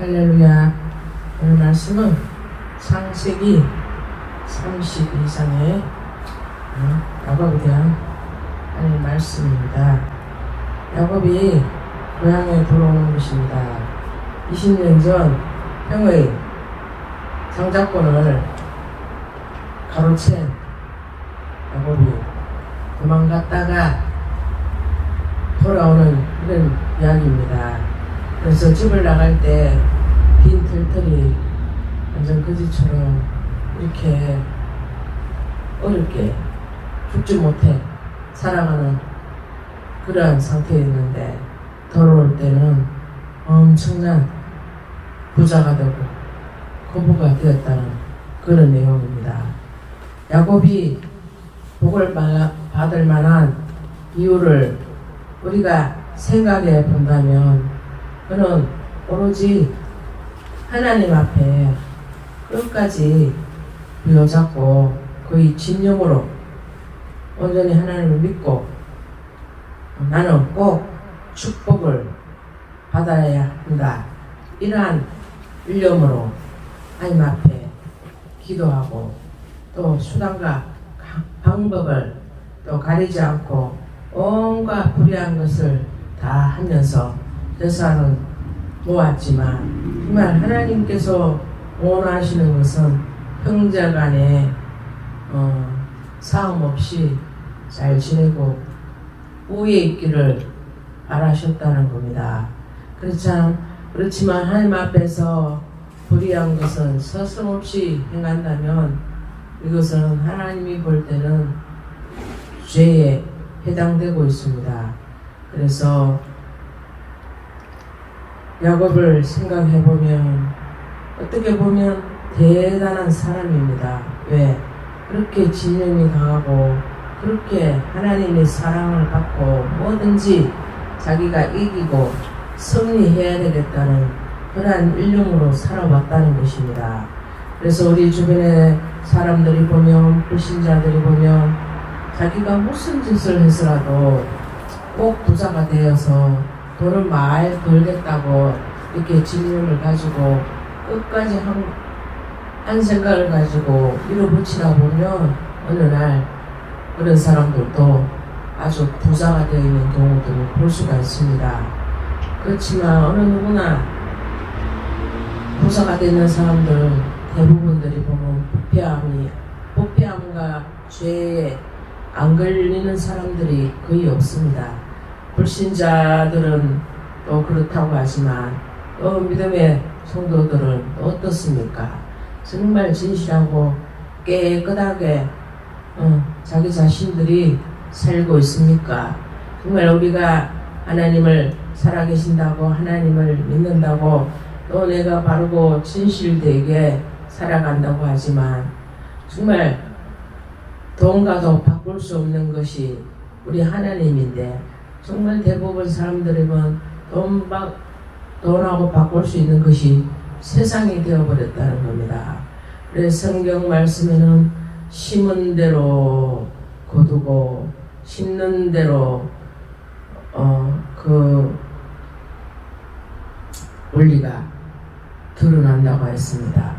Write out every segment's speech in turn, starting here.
할렐루야. 오늘 말씀은 창세기 32장의 야곱에 대한 하나님 말씀입니다. 야곱이 고향에 돌아오는 것입니다. 20년 전 형의 장자권을 가로챈 야곱이 도망갔다가 돌아오는 이런 이야기입니다. 그래서 집을 나갈 때 빈 털털이 완전 거지처럼 이렇게 어렵게 죽지 못해 살아가는 그러한 상태였는데 돌아올 때는 엄청난 부자가 되고 거부가 되었다는 그런 내용입니다. 야곱이 복을 받을 만한 이유를 우리가 생각해 본다면 그는 오로지 하나님 앞에 끝까지 부여잡고 그의 진영으로 온전히 하나님을 믿고 나는 꼭 축복을 받아야 한다. 이러한 일념으로 하나님 앞에 기도하고 또 수단과 방법을 또 가리지 않고 온갖 불의한 것을 다 하면서 제사는 모았지만 정말 하나님께서 원하시는 것은 형제간에 싸움 없이 잘 지내고 우위에 있기를 바라셨다는 겁니다. 그렇지만 하나님 앞에서 불의한 것은 서슴없이 행한다면 이것은 하나님이 볼 때는 죄에 해당되고 있습니다. 그래서 야곱을 생각해보면 어떻게 보면 대단한 사람입니다. 왜? 그렇게 진념이 강하고 그렇게 하나님의 사랑을 받고 뭐든지 자기가 이기고 승리해야 되겠다는 그러한 일념으로 살아왔다는 것입니다. 그래서 우리 주변의 사람들이 보면 불신자들이 보면 자기가 무슨 짓을 해서라도 꼭 부자가 되어서 돈을 많이 벌겠다고 이렇게 진념을 가지고 끝까지 한 생각을 가지고 밀어붙이다 보면 어느 날 그런 사람들도 아주 부자가 되어 있는 경우들을 볼 수가 있습니다. 그렇지만 어느 누구나 부자가 되는 사람들 대부분들이 보면 부패함과 죄에 안 걸리는 사람들이 거의 없습니다. 불신자들은 또 그렇다고 하지만 또 믿음의 성도들은 또 어떻습니까? 정말 진실하고 깨끗하게 자기 자신들이 살고 있습니까? 정말 우리가 하나님을 살아계신다고 하나님을 믿는다고 또 내가 바르고 진실되게 살아간다고 하지만 정말 돈과도 바꿀 수 없는 것이 우리 하나님인데 정말 대부분 사람들이면 돈하고 바꿀 수 있는 것이 세상이 되어버렸다는 겁니다. 그래서 성경 말씀에는 심은 대로 거두고 심는 대로 그 원리가 드러난다고 했습니다.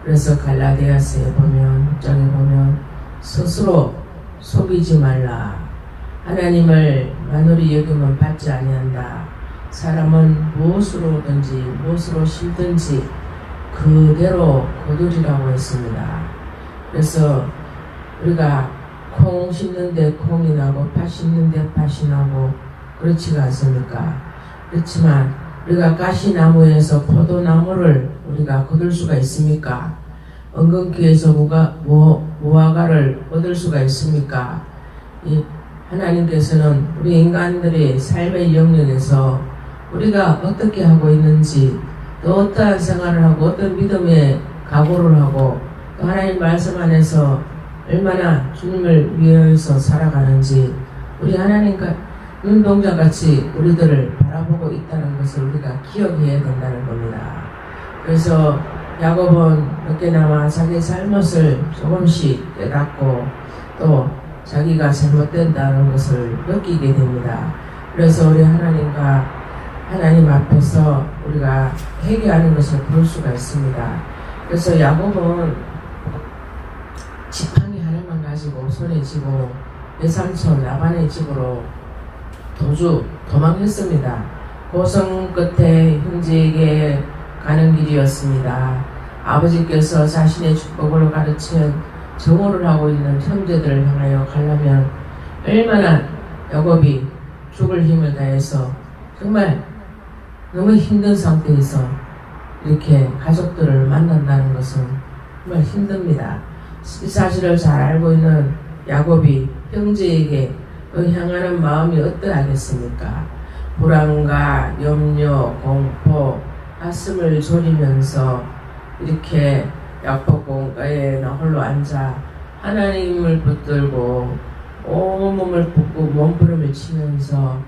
그래서 갈라디아서에 보면 6장에 보면 스스로 속이지 말라. 하나님을 만홀히 여기면 받지 아니한다. 사람은 무엇으로든지 무엇으로 심든지 그대로 거두리라고 했습니다. 그래서 우리가 콩 심는데 콩이 나고 팥 심는데 팥이 나고 그렇지가 않습니까? 그렇지만 우리가 가시나무에서 포도나무를 우리가 거둘 수가 있습니까? 엉겅퀴에서 무화과를 얻을 수가 있습니까? 하나님께서는 우리 인간들의 삶의 영역에서 우리가 어떻게 하고 있는지 또 어떠한 생활을 하고 어떤 믿음의 각오를 하고 또 하나님 말씀 안에서 얼마나 주님을 위해서 살아가는지 우리 하나님과 눈동자같이 우리들을 바라보고 있다는 것을 우리가 기억해야 된다는 겁니다. 그래서 야곱은 몇개나마 자기 잘못을 조금씩 깨닫고 또 자기가 잘못된다는 것을 느끼게 됩니다. 그래서 우리 하나님 앞에서 우리가 회개하는 것을 볼 수가 있습니다. 그래서 야곱은 지팡이 하나만 가지고 손에 쥐고 외삼촌 라반의 집으로 도망했습니다. 고성 끝에 형제에게 가는 길이었습니다. 아버지께서 자신의 축복을 가르친 정오를 하고 있는 형제들을 향하여 가려면 얼마나 야곱이 죽을 힘을 다해서 정말 너무 힘든 상태에서 이렇게 가족들을 만난다는 것은 정말 힘듭니다. 이 사실을 잘 알고 있는 야곱이 형제에게 향하는 마음이 어떠하겠습니까? 불안과 염려, 공포, 가슴을 졸이면서 이렇게 약포공가에 홀로 앉아 하나님을 붙들고 온몸을 붓고 몸부림을 치면서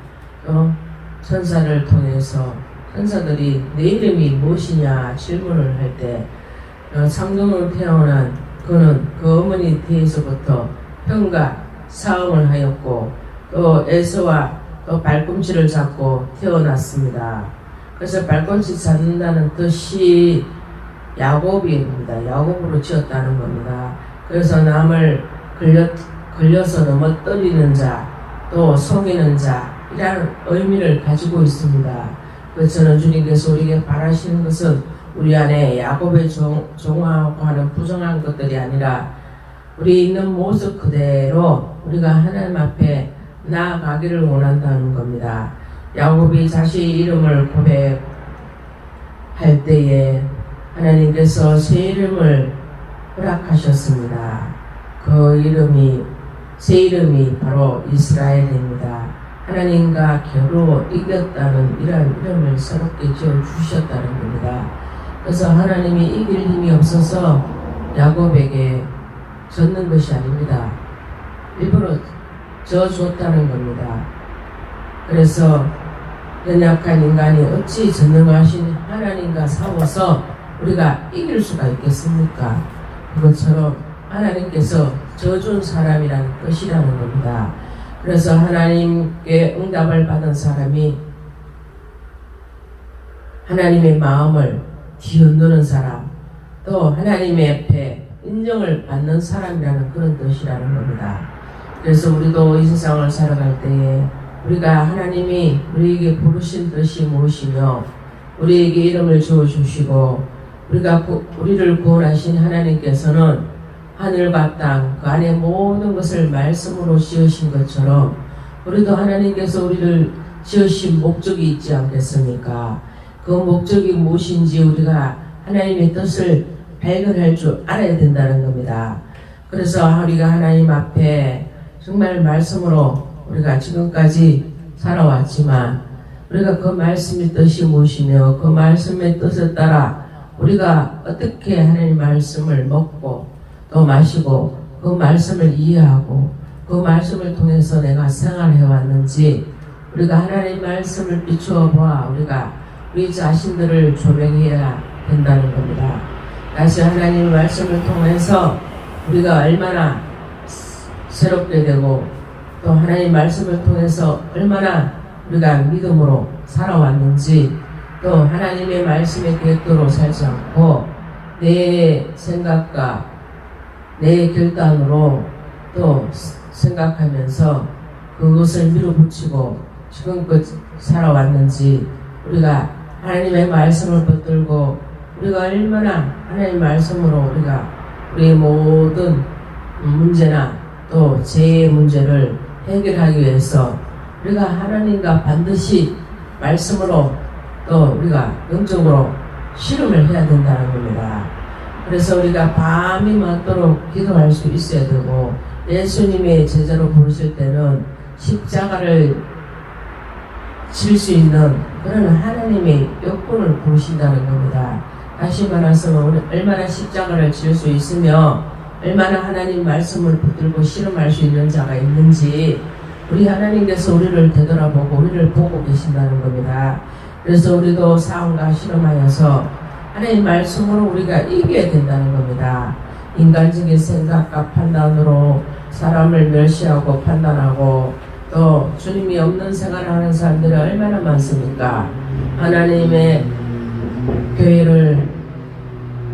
천사를 통해서 천사들이 내 이름이 무엇이냐 질문을 할 때 상동으로 태어난 그는 그 어머니 뒤에서부터 형과 싸움을 하였고 또 에서와 또 발꿈치를 잡고 태어났습니다. 그래서 발꿈치 잡는다는 뜻이 야곱입니다. 야곱으로 지었다는 겁니다. 그래서 남을 걸려서 넘어뜨리는 자, 또 속이는 자 이라는 의미를 가지고 있습니다. 그래서 주님께서 우리에게 바라시는 것은 우리 안에 야곱의 종하고 하는 부정한 것들이 아니라 우리 있는 모습 그대로 우리가 하나님 앞에 나아가기를 원한다는 겁니다. 야곱이 자신의 이름을 고백할 때에 하나님께서 새 이름을 허락하셨습니다. 새 이름이 바로 이스라엘입니다. 하나님과 겨루 이겼다는 이러한 이름을 새롭게 지어주셨다는 겁니다. 그래서 하나님이 이길 힘이 없어서 야곱에게 졌는 것이 아닙니다. 일부러 져줬다는 겁니다. 그래서 연약한 인간이 어찌 전능하신 하나님과 싸워서 우리가 이길 수가 있겠습니까? 그것처럼 하나님께서 져준 사람이라는 것이라는 겁니다. 그래서 하나님께 응답을 받은 사람이 하나님의 마음을 뒤흔드는 사람, 또 하나님의 앞에 인정을 받는 사람이라는 그런 뜻이라는 겁니다. 그래서 우리도 이 세상을 살아갈 때에 우리가 하나님이 우리에게 부르신 뜻이 무엇이며 우리에게 이름을 주어주시고 우리를 구원하신 하나님께서는 하늘과 땅, 그 안에 모든 것을 말씀으로 지으신 것처럼 우리도 하나님께서 우리를 지으신 목적이 있지 않겠습니까? 그 목적이 무엇인지 우리가 하나님의 뜻을 발견할 줄 알아야 된다는 겁니다. 그래서 우리가 하나님 앞에 정말 말씀으로 우리가 지금까지 살아왔지만 우리가 그 말씀의 뜻이 무엇이며 그 말씀의 뜻에 따라 우리가 어떻게 하나님 말씀을 먹고 또 마시고 그 말씀을 이해하고 그 말씀을 통해서 내가 생활해 왔는지 우리가 하나님 말씀을 비추어 보아 우리가 우리 자신들을 조명해야 된다는 겁니다. 다시 하나님 말씀을 통해서 우리가 얼마나 새롭게 되고 또 하나님 말씀을 통해서 얼마나 우리가 믿음으로 살아왔는지 또 하나님의 말씀의 계획대로 살지 않고 내 생각과 내 결단으로 또 생각하면서 그것을 밀어붙이고 지금껏 살아왔는지 우리가 하나님의 말씀을 붙들고 우리가 얼마나 하나님의 말씀으로 우리가 우리의 모든 문제나 또 죄의 문제를 해결하기 위해서 우리가 하나님과 반드시 말씀으로 또 우리가 영적으로 실험을 해야 된다는 겁니다. 그래서 우리가 밤이 맞도록 기도할 수 있어야 되고 예수님의 제자로 부르실 때는 십자가를 질 수 있는 그런 하나님의 여건을 부르신다는 겁니다. 다시 말해서 우리 얼마나 십자가를 질 수 있으며 얼마나 하나님 말씀을 붙들고 실험할 수 있는 자가 있는지 우리 하나님께서 우리를 되돌아보고 우리를 보고 계신다는 겁니다. 그래서 우리도 싸움과 실험하여서 하나님 말씀으로 우리가 이겨야 된다는 겁니다. 인간적인 생각과 판단으로 사람을 멸시하고 판단하고 또 주님이 없는 생활을 하는 사람들이 얼마나 많습니까? 하나님의 교회를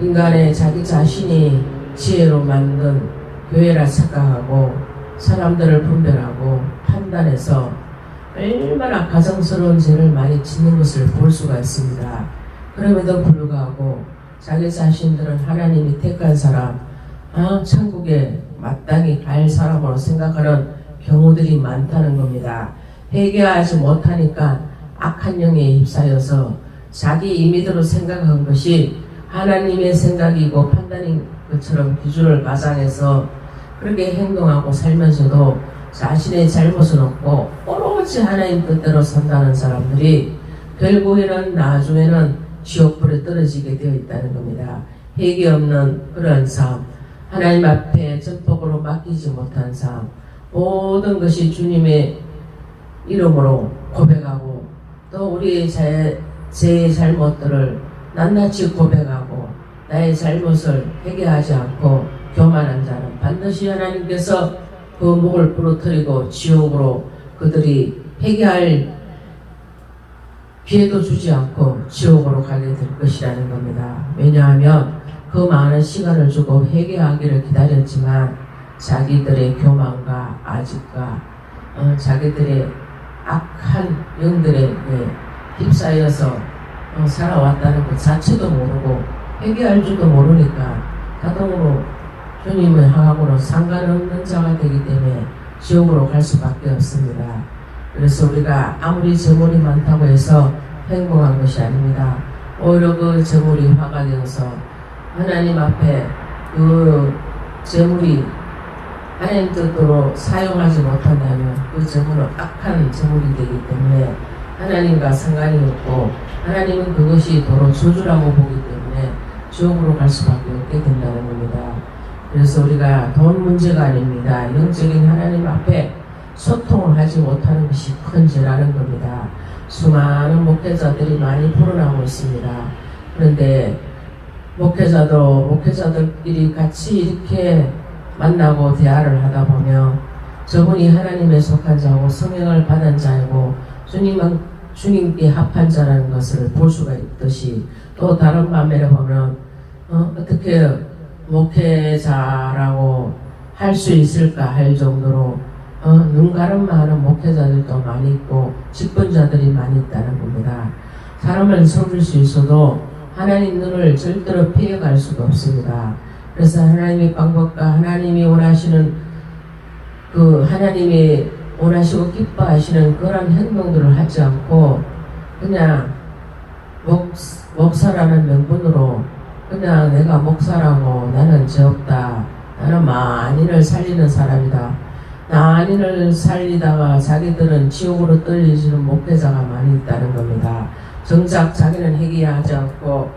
인간의 자기 자신이 지혜로 만든 교회라 착각하고 사람들을 분별하고 판단해서 얼마나 가정스러운 죄를 많이 짓는 것을 볼 수가 있습니다. 그럼에도 불구하고 자기 자신들은 하나님이 택한 사람, 천국에 마땅히 갈 사람으로 생각하는 경우들이 많다는 겁니다. 회개하지 못하니까 악한 영에 휩싸여서 자기 임의대로 생각한 것이 하나님의 생각이고 판단인 것처럼 기준을 가상해서 그렇게 행동하고 살면서도 자신의 잘못은 없고 오로지 하나님 뜻대로 산다는 사람들이 결국에는 나중에는 지옥불에 떨어지게 되어 있다는 겁니다. 회개 없는 그런 삶, 하나님 앞에 전폭으로 맡기지 못한 삶, 모든 것이 주님의 이름으로 고백하고 또 우리의 제 잘못들을 낱낱이 고백하고 나의 잘못을 회개하지 않고 교만한 자는 반드시 하나님께서 그 목을 부러뜨리고 지옥으로 그들이 회개할 기회도 주지 않고 지옥으로 가게 될 것이라는 겁니다. 왜냐하면 그 많은 시간을 주고 회개하기를 기다렸지만 자기들의 교만과 아집과 자기들의 악한 영들에 휩싸여서 살아왔다는 것 자체도 모르고 회개할 줄도 모르니까 자동으로 주님을 향하고는 상관없는 자가 되기 때문에 지옥으로 갈 수밖에 없습니다. 그래서 우리가 아무리 재물이 많다고 해서 행복한 것이 아닙니다. 오히려 그 재물이 화가 되어서 하나님 앞에 그 재물이 하나님 뜻대로 사용하지 못한다면 그 재물은 악한 재물이 되기 때문에 하나님과 상관이 없고 하나님은 그것이 도로 저주라고 보기 때문에 지옥으로 갈 수밖에 없게 된다는 겁니다. 그래서 우리가 돈 문제가 아닙니다. 영적인 하나님 앞에 소통을 하지 못하는 것이 큰 죄라는 겁니다. 수많은 목회자들이 많이 불어나고 있습니다. 그런데 목회자들끼리 같이 이렇게 만나고 대화를 하다 보면 저분이 하나님에 속한 자고 성령을 받은 자이고 주님께 합한 자라는 것을 볼 수가 있듯이 또 다른 반면에 보면 어떻게 목회자라고 할 수 있을까 할 정도로 눈가름만한 목회자들도 많이 있고 직분자들이 많이 있다는 겁니다. 사람을 속일 수 있어도 하나님 눈을 절대로 피해갈 수가 없습니다. 그래서 하나님의 방법과 하나님이 원하시는 하나님이 원하시고 기뻐하시는 그런 행동들을 하지 않고 그냥 목사라는 명분으로 그냥 내가 목사라고 나는 죄 없다. 나는 만인을 살리는 사람이다. 만인을 살리다가 자기들은 지옥으로 떨어지는 목회자가 많이 있다는 겁니다. 정작 자기는 회개하지 않고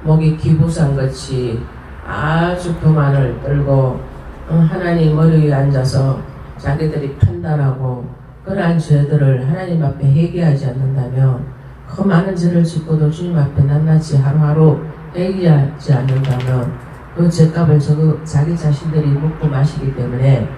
목이 기부상같이 아주 교만을 떨고 하나님 머리 위에 앉아서 자기들이 판단하고 그러한 죄들을 하나님 앞에 회개하지 않는다면 그 많은 죄를 짓고도 주님 앞에 낱낱이 하루하루 회개하지 않는다면 그 죄값을 자기 자신들이 먹고 마시기 때문에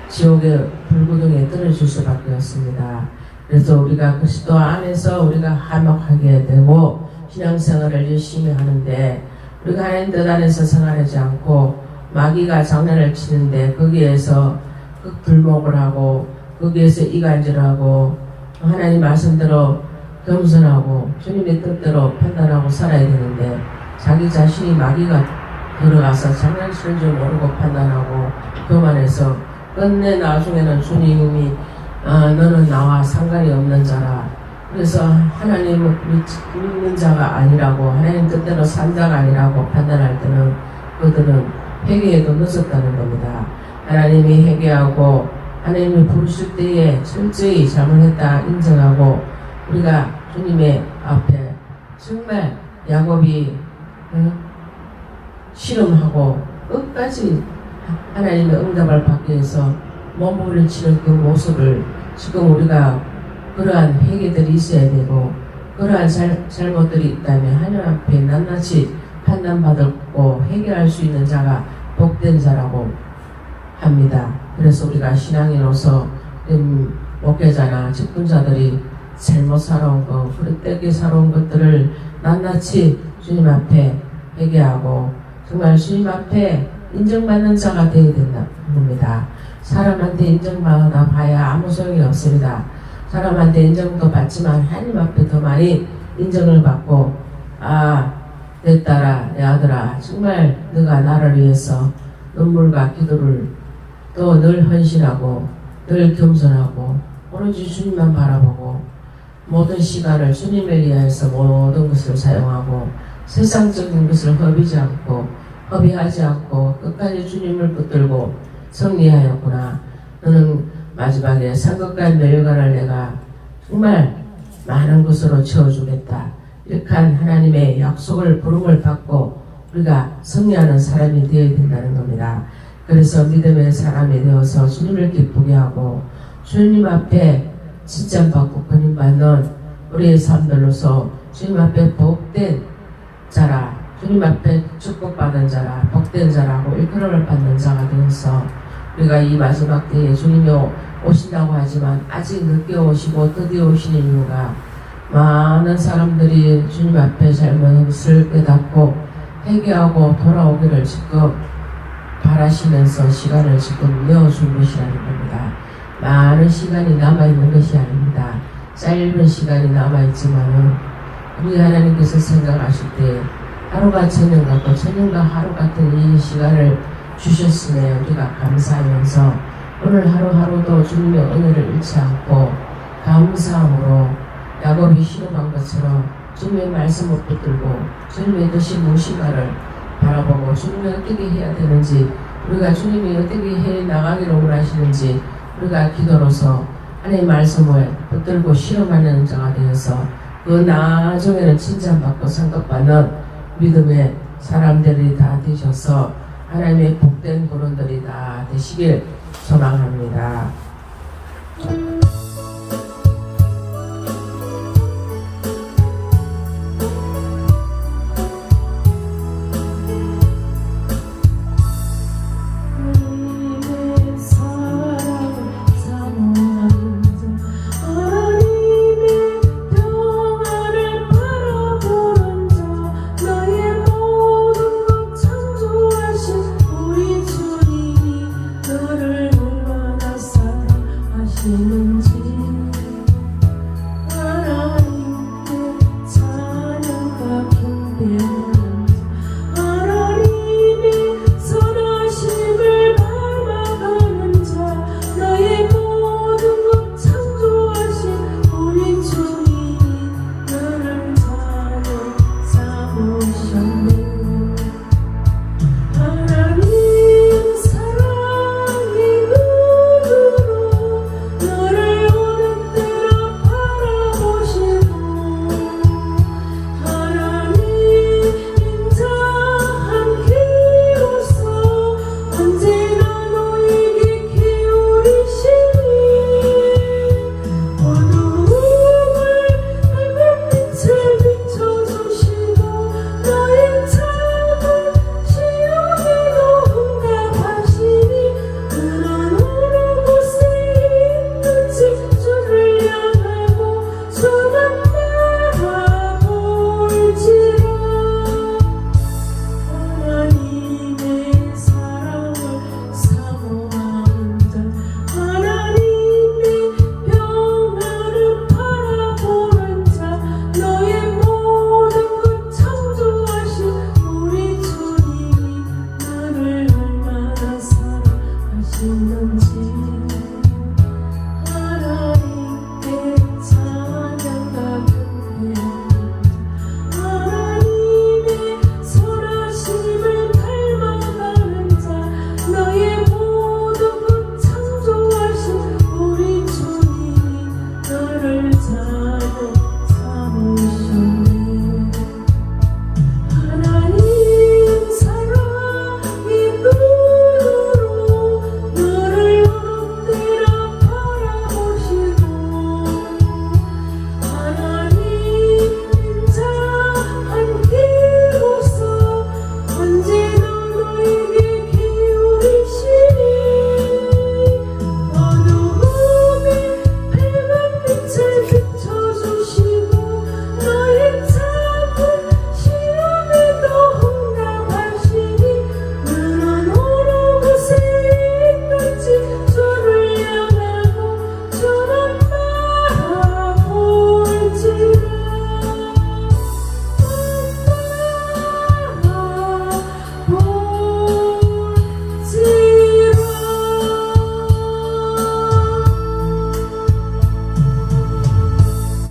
지옥의 불구덩이에 떨어질 수밖에 없습니다. 그래서 우리가 그리스도 안에서 우리가 화목하게 되고 신앙생활을 열심히 하는데 우리가 하나님 뜻 안에서 생활하지 않고 마귀가 장난을 치는데 거기에서 불목을 하고 거기에서 이간질하고 하나님 말씀대로 겸손하고 주님의 뜻대로 판단하고 살아야 되는데 자기 자신이 마귀가 들어가서 장난치는 줄 모르고 판단하고 교만해서 끝내 나중에는 주님이 너는 나와 상관이 없는 자라. 그래서 하나님을 믿는 자가 아니라고 하나님 뜻대로 산 자가 아니라고 판단할 때는 그들은 회개에도 늦었다는 겁니다. 하나님이 회개하고 하나님이 부르실 때에 철저히 잘못했다 인정하고 우리가 주님의 앞에 정말 야곱이 실험하고 끝까지 하나님의 응답을 받기 위해서 몸부림치는 그 모습을 지금 우리가 그러한 회개들이 있어야 되고 그러한 잘못들이 있다면 하나님 앞에 낱낱이 판단받고 회개할 수 있는 자가 복된 자라고 합니다. 그래서 우리가 신앙인으로서 목회자나 직분자들이 잘못 살아온 것, 그릇되게 살아온 것들을 낱낱이 주님 앞에 회개하고 정말 주님 앞에 인정받는 자가 되어야 된답니다. 사람한테 인정받아 봐야 아무 소용이 없습니다. 사람한테 인정도 받지만 하나님 앞에 더 많이 인정을 받고, 아, 내 딸아, 내 아들아, 정말 너가 나를 위해서 눈물과 기도를 또 늘 헌신하고 늘 겸손하고 오로지 주님만 바라보고 모든 시간을 주님을 위해서 모든 것을 사용하고 세상적인 것을 허비하지 않고 끝까지 주님을 붙들고 승리하였구나. 너는 마지막에 상급과 멸관을 내가 정말 많은 것으로 채워주겠다. 이렇게 하나님의 약속을 부름을 받고 우리가 승리하는 사람이 되어야 된다는 겁니다. 그래서 믿음의 사람이 되어서 주님을 기쁘게 하고 주님 앞에 칭찬받고 권임받는 우리의 삶들로서 주님 앞에 복된 자라, 주님 앞에 축복받은 자라, 복된 자라고 일컬음을 받는 자가 되어서 우리가 이 마지막 때에 주님이 오신다고 하지만 아직 늦게 오시고 드디어 오시는 이유가 많은 사람들이 주님 앞에 잘못을 깨닫고 회개하고 돌아오기를 지금 바라시면서 시간을 지금 내어준 것이라는 겁니다. 많은 시간이 남아있는 것이 아닙니다. 짧은 시간이 남아있지만은 우리 하나님께서 생각하실 때 하루가 천년 같고 천년과 하루 같은 이 시간을 주셨으며 우리가 감사하면서 오늘 하루하루도 주님의 은혜를 잃지 않고 감사함으로 야곱이 신음한 것처럼 주님의 말씀을 붙들고 주님의 뜻이 무엇인가를 바라보고 주님이 어떻게 해야 되는지, 우리가 주님이 어떻게 해 나가기를 원하시는지 우리가 기도로서 하나님의 말씀을 붙들고 실험하는 자가 되어서 그 나중에는 칭찬받고 상급받는 믿음의 사람들이 다 되셔서 하나님의 복된 거론들이 다 되시길 소망합니다. 우리 주님이 너를 얼마나 사랑하시는지